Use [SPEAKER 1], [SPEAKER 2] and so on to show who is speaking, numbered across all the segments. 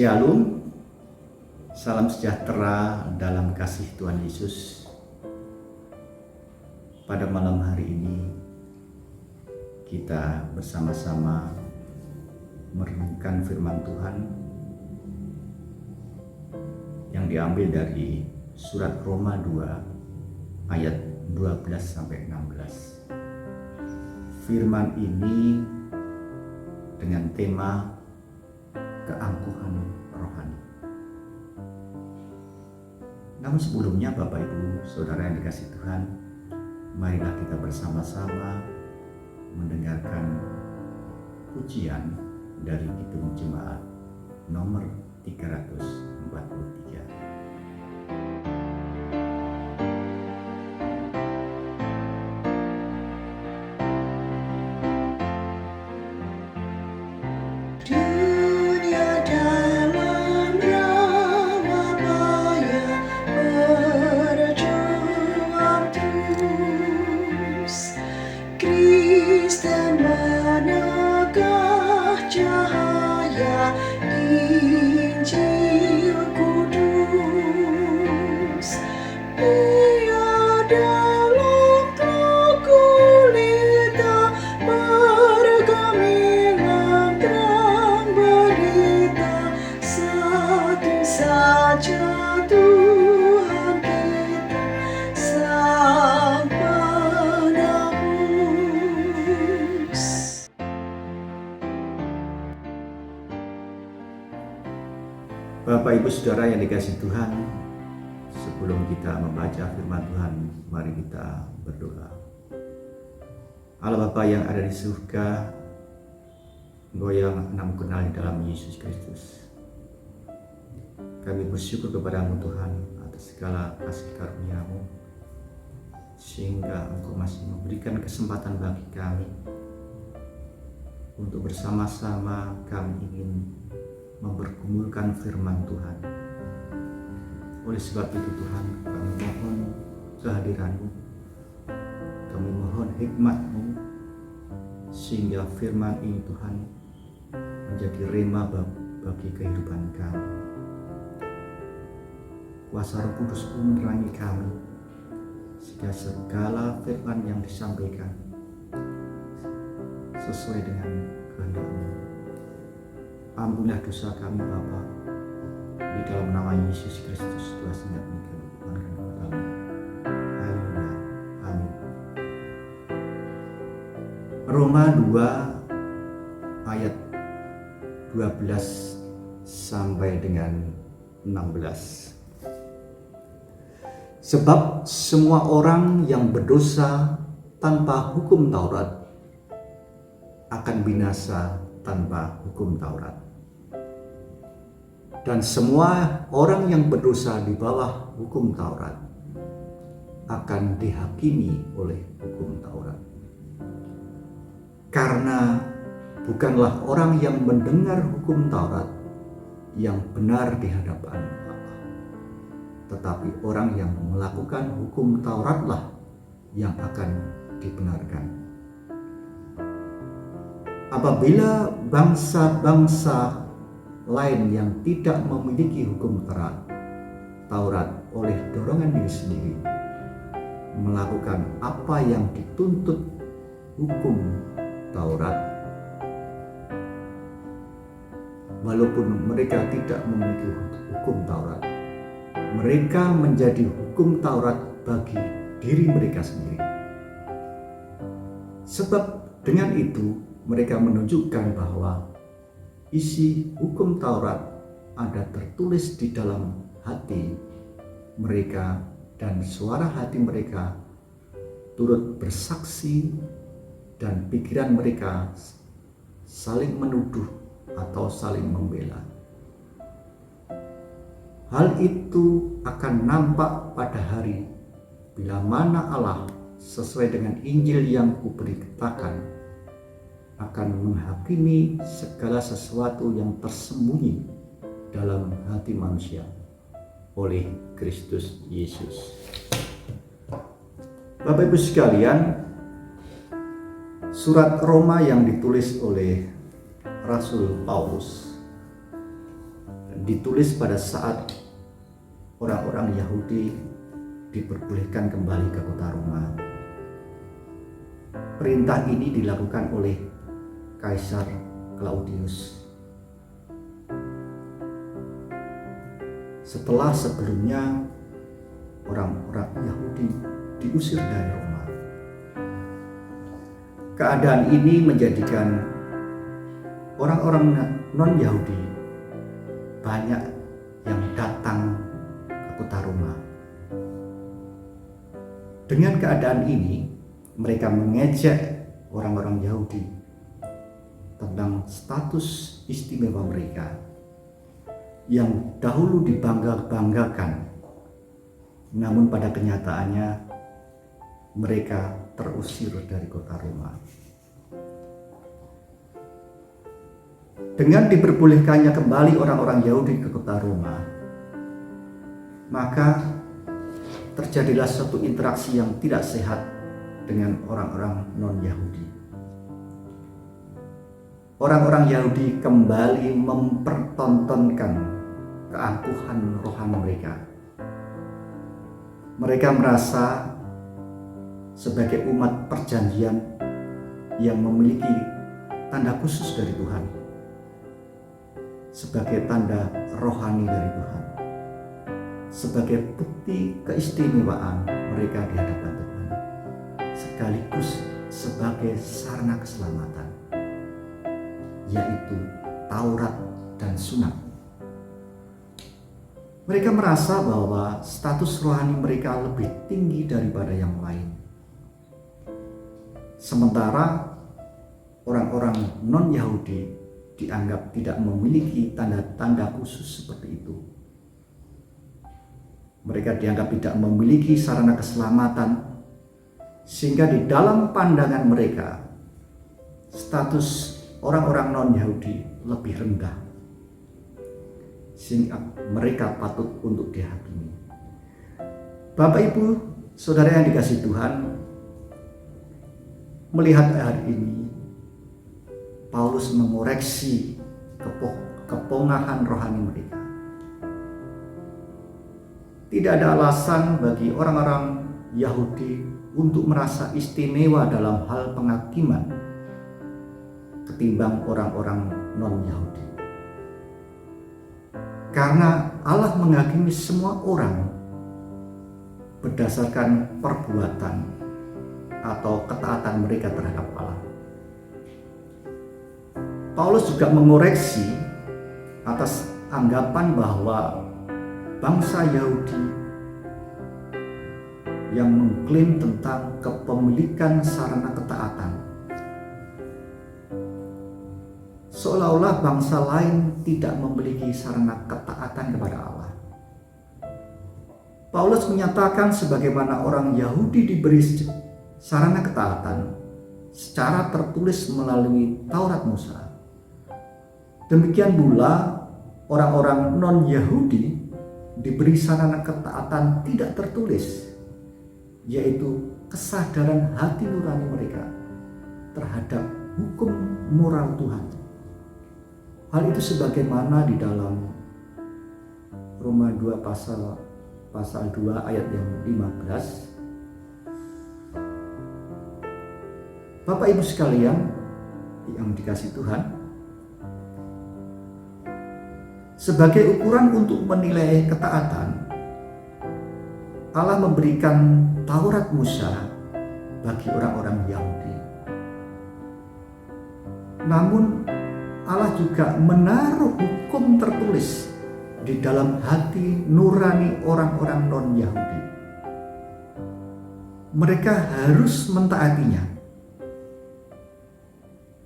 [SPEAKER 1] Shalom, salam sejahtera dalam kasih Tuhan Yesus. Pada malam hari ini kita bersama-sama merenungkan firman Tuhan yang diambil dari surat Roma 2 ayat 12-16. Firman ini dengan tema keangkuhan rohani. Namun sebelumnya Bapak Ibu Saudara yang dikasihi Tuhan, marilah kita bersama-sama mendengarkan pujian dari Kidung Jemaat nomor 343.
[SPEAKER 2] Kristen manakah cahaya Injil kudus? Ia dalam teluk gulita bergemilang terang berita, satu saja Tuhan kita, Sang
[SPEAKER 1] Bapak Ibu Saudara yang dikasihi Tuhan, sebelum kita membaca firman Tuhan, mari kita berdoa. Allah Bapa yang ada di surga, Engkau yang kami kenal di dalam Yesus Kristus, kami bersyukur kepada-Mu Tuhan atas segala kasih karunia-Mu, sehingga Engkau masih memberikan kesempatan bagi kami untuk bersama-sama kami ingin mempergumulkan firman Tuhan. Oleh sebab itu Tuhan, kami mohon kehadiran-Mu, kami mohon hikmat-Mu, sehingga firman ini Tuhan menjadi rema bagi kehidupan kami. Kuasa Roh Kudus pun menerangi kami, sehingga segala firman yang disampaikan sesuai dengan kehendak-Mu. Ampunilah dosa kami Bapa, di dalam nama Yesus Kristus Tuhan sehingga kami mohonkan kepada-Mu. Haleluya. Amin. Roma 2 ayat 12 sampai dengan 16. Sebab semua orang yang berdosa tanpa hukum Taurat akan binasa tanpa hukum Taurat. Dan semua orang yang berdosa di bawah hukum Taurat akan dihakimi oleh hukum Taurat. Karena bukanlah orang yang mendengar hukum Taurat yang benar di hadapan Allah, tetapi orang yang melakukan hukum Tauratlah yang akan dibenarkan. Apabila bangsa-bangsa lain yang tidak memiliki hukum Taurat oleh dorongan diri sendiri melakukan apa yang dituntut hukum Taurat, walaupun mereka tidak memiliki hukum Taurat, mereka menjadi hukum Taurat bagi diri mereka sendiri. Sebab dengan itu mereka menunjukkan bahwa isi hukum Taurat ada tertulis di dalam hati mereka, dan suara hati mereka turut bersaksi, dan pikiran mereka saling menuduh atau saling membela. Hal itu akan nampak pada hari bila mana Allah sesuai dengan Injil yang kuberitakan akan menghakimi segala sesuatu yang tersembunyi dalam hati manusia oleh Kristus Yesus. Bapak Ibu sekalian, surat Roma yang ditulis oleh Rasul Paulus ditulis pada saat orang-orang Yahudi diperbolehkan kembali ke kota Roma. Perintah ini dilakukan oleh Kaisar Claudius. Setelah sebelumnya orang-orang Yahudi diusir dari Roma. Keadaan ini menjadikan orang-orang non-Yahudi banyak yang datang ke kota Roma. Dengan keadaan ini, mereka mengejek orang-orang Yahudi tentang status istimewa mereka yang dahulu dibangga-banggakan, namun pada kenyataannya mereka terusir dari kota Roma. Dengan diperbolehkannya kembali orang-orang Yahudi ke kota Roma, maka terjadilah suatu interaksi yang tidak sehat dengan orang-orang non-Yahudi. Orang-orang Yahudi kembali mempertontonkan keangkuhan rohani mereka. Mereka merasa sebagai umat perjanjian yang memiliki tanda khusus dari Tuhan, sebagai tanda rohani dari Tuhan, sebagai bukti keistimewaan mereka di hadapan Tuhan, sekaligus sebagai sarana keselamatan, yaitu Taurat dan Sunat. Mereka merasa bahwa status rohani mereka lebih tinggi daripada yang lain. Sementara orang-orang non-Yahudi dianggap tidak memiliki tanda-tanda khusus seperti itu. Mereka dianggap tidak memiliki sarana keselamatan, sehingga di dalam pandangan mereka status orang-orang non-Yahudi lebih rendah, sehingga mereka patut untuk dihakimi. Bapak Ibu, saudara yang dikasihi Tuhan, melihat hari ini Paulus mengoreksi kepongahan rohani mereka. Tidak ada alasan bagi orang-orang Yahudi untuk merasa istimewa dalam hal penghakiman ketimbang orang-orang non-Yahudi. Karena Allah menghakimi semua orang berdasarkan perbuatan atau ketaatan mereka terhadap Allah. Paulus juga mengoreksi atas anggapan bahwa bangsa Yahudi yang mengklaim tentang kepemilikan sarana ketaatan, seolah-olah bangsa lain tidak memiliki sarana ketaatan kepada Allah. Paulus menyatakan sebagaimana orang Yahudi diberi sarana ketaatan secara tertulis melalui Taurat Musa, demikian pula orang-orang non-Yahudi diberi sarana ketaatan tidak tertulis, yaitu kesadaran hati nurani mereka terhadap hukum moral Tuhan. Hal itu sebagaimana di dalam Roma 2 pasal 2 ayat yang 15. Bapak Ibu sekalian yang dikasihi Tuhan, sebagai ukuran untuk menilai ketaatan, Allah memberikan Taurat Musa bagi orang-orang Yahudi. Namun Allah juga menaruh hukum tertulis di dalam hati nurani orang-orang non-Yahudi. Mereka harus mentaatinya,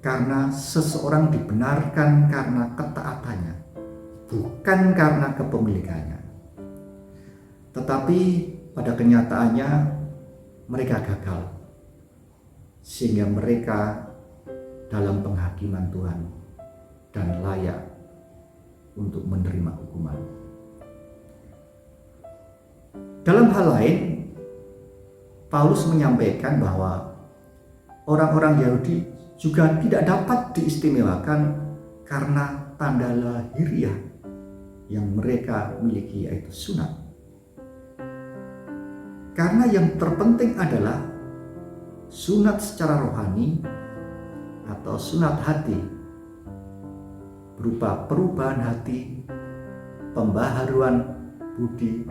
[SPEAKER 1] karena seseorang dibenarkan karena ketaatannya, bukan karena kepemilikannya. Tetapi pada kenyataannya mereka gagal, sehingga mereka dalam penghakiman Tuhan dan layak untuk menerima hukuman. Dalam hal lain, Paulus menyampaikan bahwa orang-orang Yahudi juga tidak dapat diistimewakan karena tanda lahiriah yang mereka miliki, yaitu sunat. Karena yang terpenting adalah sunat secara rohani atau sunat hati, berupa perubahan hati, pembaharuan budi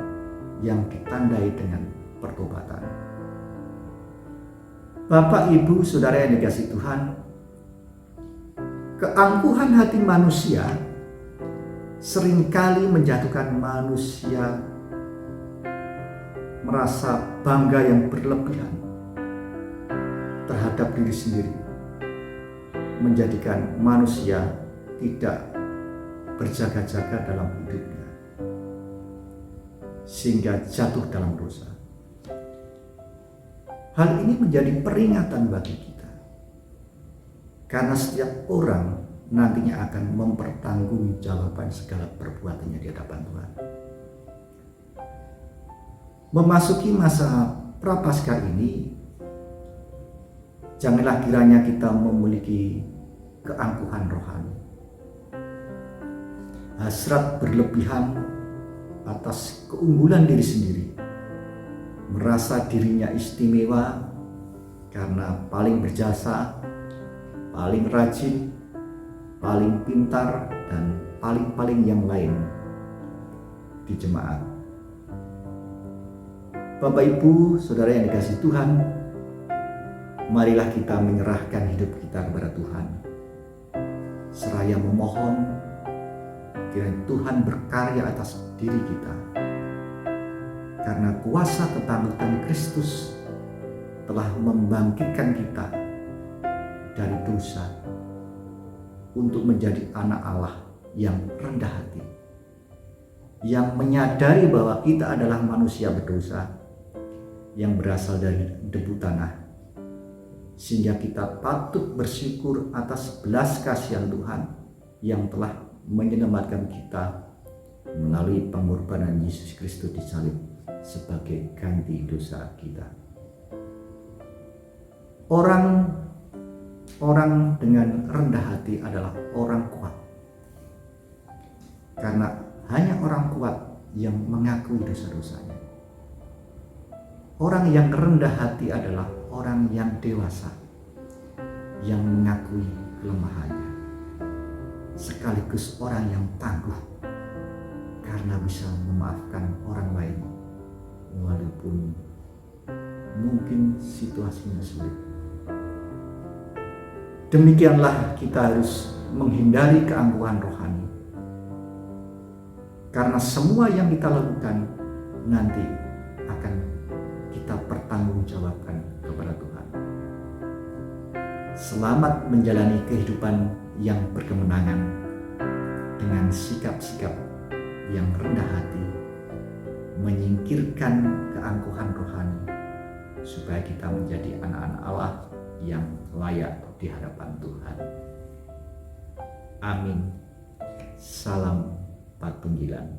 [SPEAKER 1] yang ditandai dengan pertobatan. Bapak, Ibu, Saudara yang dikasihi Tuhan, keangkuhan hati manusia seringkali menjatuhkan manusia merasa bangga yang berlebihan terhadap diri sendiri, menjadikan manusia tidak berjaga-jaga dalam hidupnya, sehingga jatuh dalam dosa. Hal ini menjadi peringatan bagi kita, karena setiap orang nantinya akan mempertanggungjawabkan segala perbuatannya di hadapan Tuhan. Memasuki masa Prapaskah ini, janganlah kiranya kita memiliki keangkuhan rohani, hasrat berlebihan atas keunggulan diri sendiri, merasa dirinya istimewa karena paling berjasa, paling rajin, paling pintar, dan paling-paling yang lain di jemaat. Bapak, Ibu, Saudara yang dikasihi Tuhan, marilah kita menyerahkan hidup kita kepada Tuhan, seraya memohon kiranya Tuhan berkarya atas diri kita, karena kuasa kebangkitan Kristus telah membangkitkan kita dari dosa untuk menjadi anak Allah yang rendah hati, yang menyadari bahwa kita adalah manusia berdosa yang berasal dari debu tanah, sehingga kita patut bersyukur atas belas kasihan Tuhan yang telah menyelamatkan kita melalui pengorbanan Yesus Kristus di salib sebagai ganti dosa kita. Orang dengan rendah hati adalah orang kuat, karena hanya orang kuat yang mengakui dosa-dosanya. Orang yang rendah hati adalah orang yang dewasa, yang mengakui kelemahannya, sekaligus orang yang tangguh karena bisa memaafkan orang lain walaupun mungkin situasinya sulit. Demikianlah kita harus menghindari keangkuhan rohani, karena semua yang kita lakukan nanti akan kita pertanggungjawabkan kepada Tuhan. Selamat menjalani kehidupan yang berkemenangan dengan sikap-sikap yang rendah hati, menyingkirkan keangkuhan rohani, supaya kita menjadi anak-anak Allah yang layak di hadapan Tuhan. Amin. Salam Patunggilan.